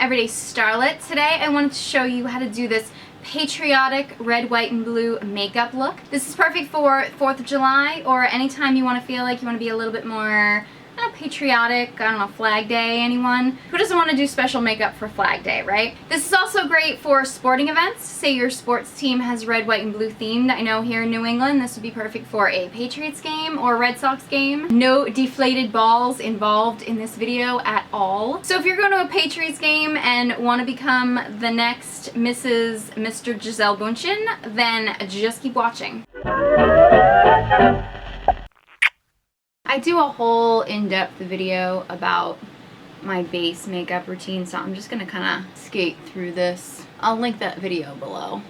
Everyday Starlight. Today I wanted to show you how to do this patriotic red, white, and blue makeup look. This is perfect for 4th of July or anytime you want to feel like you want to be a little bit more patriotic. I don't know, Flag Day, anyone? Who doesn't want to do special makeup for Flag Day, right? This is also great for sporting events. Say your sports team has red, white, and blue themed. I know here in New England this would be perfect for a Patriots game or Red Sox game. No deflated balls involved in this video at all. So if you're going to a Patriots game and want to become the next Mr. Giselle Bundchen, then just keep watching. I do a whole in-depth video about my base makeup routine, so I'm just going to kind of skate through this. I'll link that video below.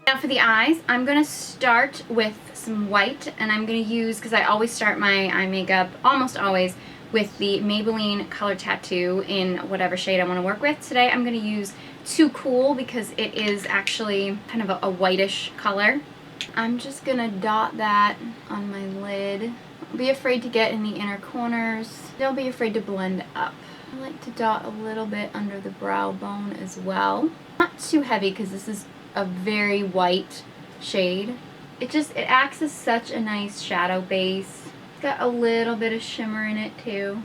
Now for the eyes, I'm going to start with some white, and I'm going to use, because I always start my eye makeup, almost always, with the Maybelline Color Tattoo in whatever shade I want to work with. Today I'm going to use Too Cool because it is actually kind of a whitish color. I'm just going to dot that on my lid. Don't be afraid to get in the inner corners. Don't be afraid to blend up. I like to dot a little bit under the brow bone as well. Not too heavy because this is a very white shade. It acts as such a nice shadow base. Got a little bit of shimmer in it too.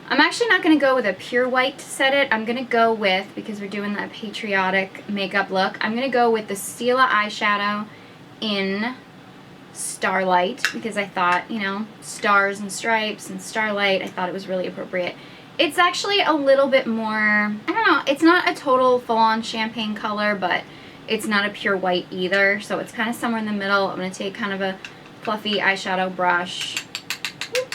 I'm actually not going to go with a pure white to set it. I'm going to go with, because we're doing that patriotic makeup look, I'm going to go with the Stila eyeshadow in Starlight, because I thought, you know, stars and stripes and Starlight, I thought it was really appropriate. It's actually a little bit more, I don't know, it's not a total full-on champagne color, but it's not a pure white either, so it's kind of somewhere in the middle. I'm going to take kind of a fluffy eyeshadow brush.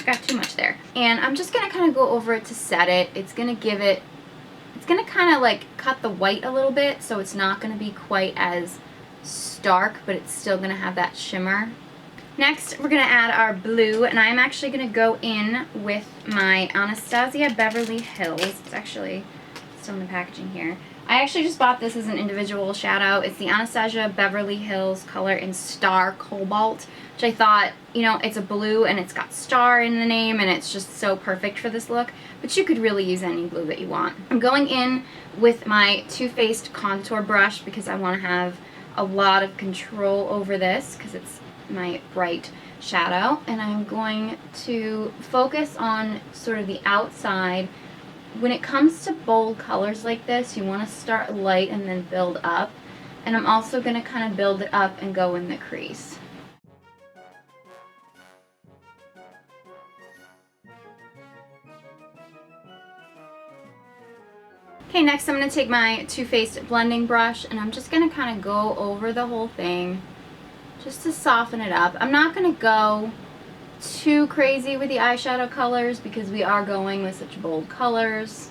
Got too much there. And I'm just going to kind of go over it to set it. It's going to kind of like cut the white a little bit, so it's not going to be quite as stark, but it's still going to have that shimmer. Next, we're going to add our blue, and I'm actually going to go in with my Anastasia Beverly Hills. It's actually still in the packaging here. I actually just bought this as an individual shadow. It's the Anastasia Beverly Hills color in Star Cobalt, which I thought, you know, it's a blue and it's got star in the name and it's just so perfect for this look, but you could really use any blue that you want. I'm going in with my Too Faced contour brush because I want to have a lot of control over this because it's my bright shadow, and I'm going to focus on sort of the outside. When it comes to bold colors like this, you want to start light and then build up. And I'm also going to kind of build it up and go in the crease. Okay, next I'm going to take my Too Faced blending brush and I'm just going to kind of go over the whole thing just to soften it up. I'm not going to go too crazy with the eyeshadow colors because we are going with such bold colors.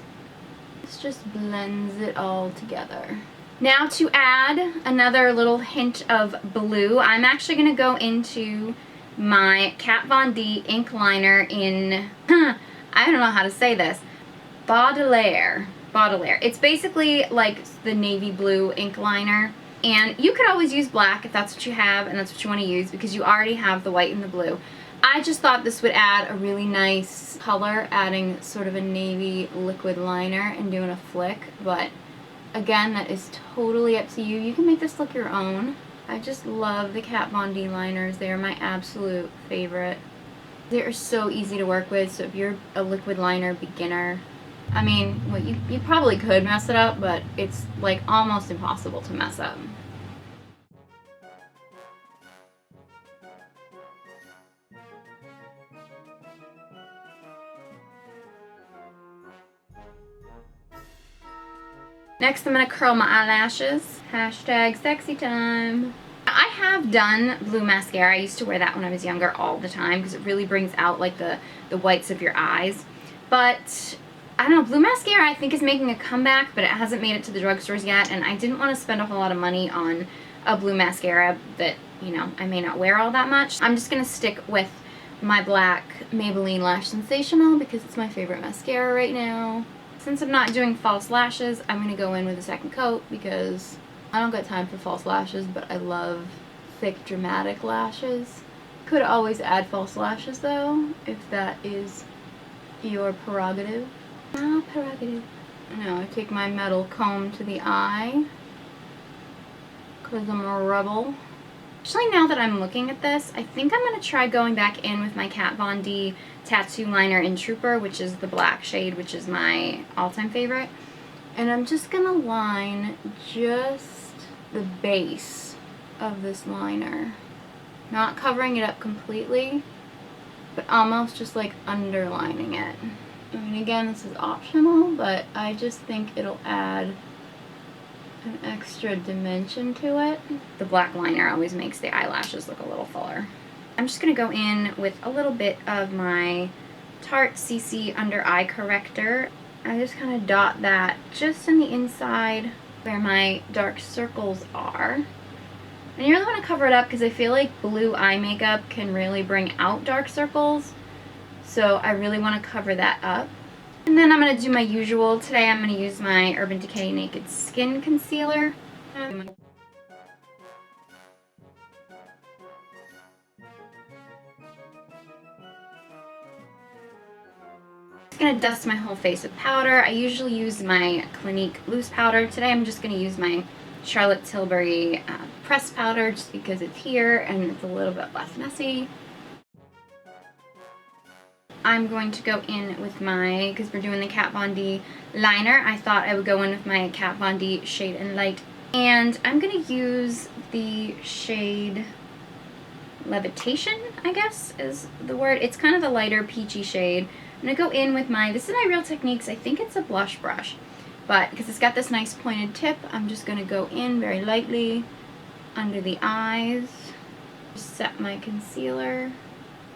This just blends it all together. Now to add another little hint of blue, I'm actually going to go into my Kat Von D ink liner in, I don't know how to say this, Baudelaire. It's basically like the navy blue ink liner. And you could always use black if that's what you have and that's what you want to use because you already have the white and the blue. I just thought this would add a really nice color, adding sort of a navy liquid liner and doing a flick, but again, that is totally up to you. You can make this look your own. I just love the Kat Von D liners. They are my absolute favorite. They are so easy to work with, so if you're a liquid liner beginner, I mean, well, you probably could mess it up, but it's like almost impossible to mess up. Next, I'm going to curl my eyelashes. Hashtag sexy time. I have done blue mascara. I used to wear that when I was younger all the time because it really brings out like the whites of your eyes. But I don't know, blue mascara I think is making a comeback, but it hasn't made it to the drugstores yet, and I didn't want to spend a whole lot of money on a blue mascara that, you know, I may not wear all that much. I'm just going to stick with my black Maybelline Lash Sensational because it's my favorite mascara right now. Since I'm not doing false lashes, I'm going to go in with a second coat because I don't got time for false lashes, but I love thick, dramatic lashes. Could always add false lashes though, if that is your prerogative. Ah, prerogative. Now I take my metal comb to the eye, because I'm a rebel. Actually, now that I'm looking at this, I think I'm going to try going back in with my Kat Von D tattoo liner in Trooper, which is the black shade, which is my all-time favorite. And I'm just going to line just the base of this liner. Not covering it up completely, but almost just like underlining it. I mean, again, this is optional, but I just think it'll add an extra dimension to it. The black liner always makes the eyelashes look a little fuller. I'm just going to go in with a little bit of my Tarte CC Under Eye Corrector. I just kind of dot that just in the inside where my dark circles are. And you really want to cover it up because I feel like blue eye makeup can really bring out dark circles. So I really want to cover that up. And then I'm going to do my usual. Today I'm going to use my Urban Decay Naked Skin Concealer. I'm just going to dust my whole face with powder. I usually use my Clinique loose powder. Today I'm just going to use my Charlotte Tilbury pressed powder just because it's here and it's a little bit less messy. I'm going to go in with my, because we're doing the Kat Von D liner, I thought I would go in with my Kat Von D Shade and Light. And I'm going to use the shade Levitation, I guess is the word. It's kind of a lighter peachy shade. I'm going to go in with my, this is my Real Techniques, I think it's a blush brush. But because it's got this nice pointed tip, I'm just going to go in very lightly under the eyes. Just set my concealer.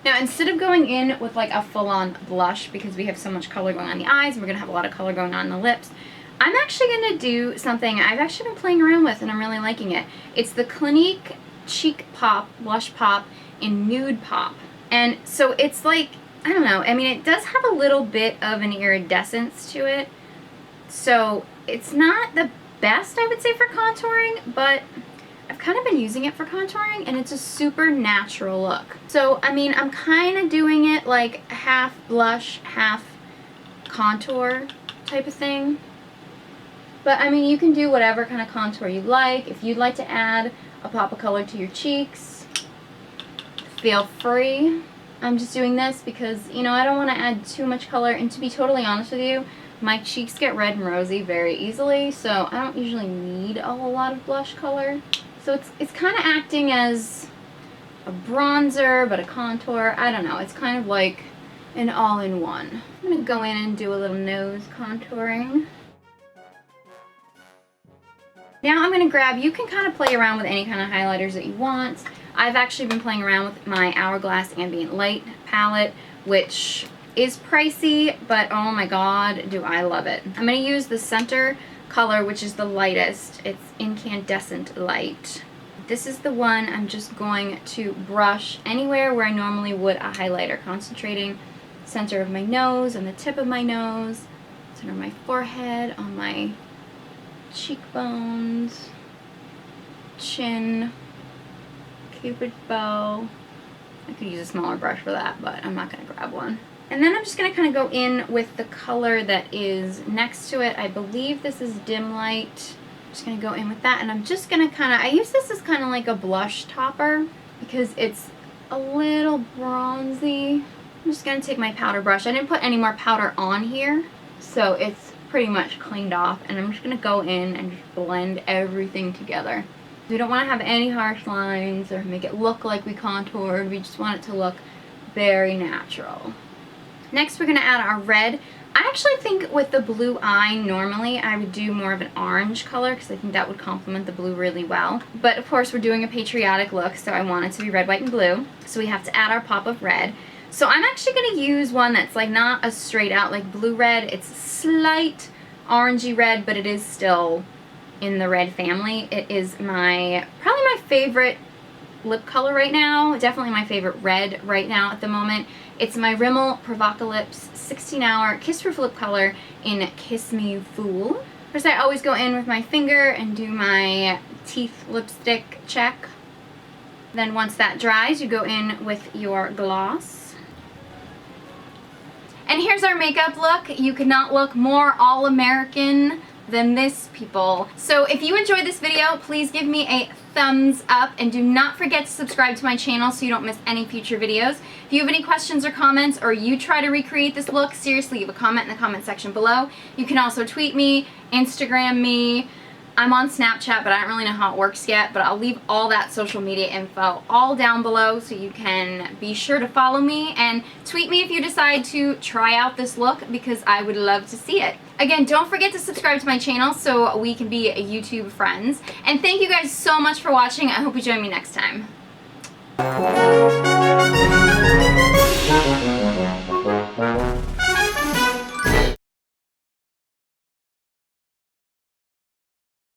Now, instead of going in with like a full-on blush, because we have so much color going on the eyes, and we're going to have a lot of color going on the lips, I'm actually going to do something I've actually been playing around with, and I'm really liking it. It's the Clinique Cheek Pop Blush Pop in Nude Pop. And so it's like, I don't know, I mean, it does have a little bit of an iridescence to it. So it's not the best, I would say, for contouring, but I've kind of been using it for contouring, and it's a super natural look. So, I mean, I'm kind of doing it like half blush, half contour type of thing. But, I mean, you can do whatever kind of contour you like. If you'd like to add a pop of color to your cheeks, feel free. I'm just doing this because, you know, I don't want to add too much color. And to be totally honest with you, my cheeks get red and rosy very easily, so I don't usually need a whole lot of blush color. So it's kind of acting as a bronzer, but a contour. I don't know. It's kind of like an all-in-one. I'm going to go in and do a little nose contouring. Now I'm going to grab, you can kind of play around with any kind of highlighters that you want. I've actually been playing around with my Hourglass Ambient Light palette, which is pricey, but oh my god, do I love it. I'm going to use the center color, which is the lightest. It's Incandescent Light. This is the one I'm just going to brush anywhere where I normally would a highlighter, concentrating center of my nose and the tip of my nose, center of my forehead, on my cheekbones, chin, cupid's bow. I could use a smaller brush for that, but I'm not going to grab one. And then I'm just going to kind of go in with the color that is next to it. I believe this is Dim Light. I'm just going to go in with that, and I'm just going to kind of, I use this as kind of like a blush topper because it's a little bronzy. I'm just going to take my powder brush. I didn't put any more powder on here, so it's pretty much cleaned off, and I'm just going to go in and just blend everything together. We don't want to have any harsh lines or make it look like we contoured. We just want it to look very natural. Next, we're going to add our red. I actually think with the blue eye, normally I would do more of an orange color because I think that would complement the blue really well. But of course, we're doing a patriotic look, so I want it to be red, white, and blue. So we have to add our pop of red. So I'm actually going to use one that's like not a straight out like blue red. It's slight orangey red, but it is still in the red family. It is probably my favorite lip color right now. Definitely my favorite red right now at the moment. It's my Rimmel Provocalips 16-Hour Kiss Proof Lip Color in Kiss Me Fool. First, I always go in with my finger and do my teeth lipstick check. Then once that dries, you go in with your gloss. And here's our makeup look. You could not look more all-American than this, people. So if you enjoyed this video, please give me a thumbs up and do not forget to subscribe to my channel so you don't miss any future videos. If you have any questions or comments, or you try to recreate this look, seriously, leave a comment in the comment section below. You can also tweet me, Instagram me. I'm on Snapchat, but I don't really know how it works yet, but I'll leave all that social media info all down below so you can be sure to follow me and tweet me if you decide to try out this look, because I would love to see it. Again, don't forget to subscribe to my channel so we can be YouTube friends. And thank you guys so much for watching. I hope you join me next time.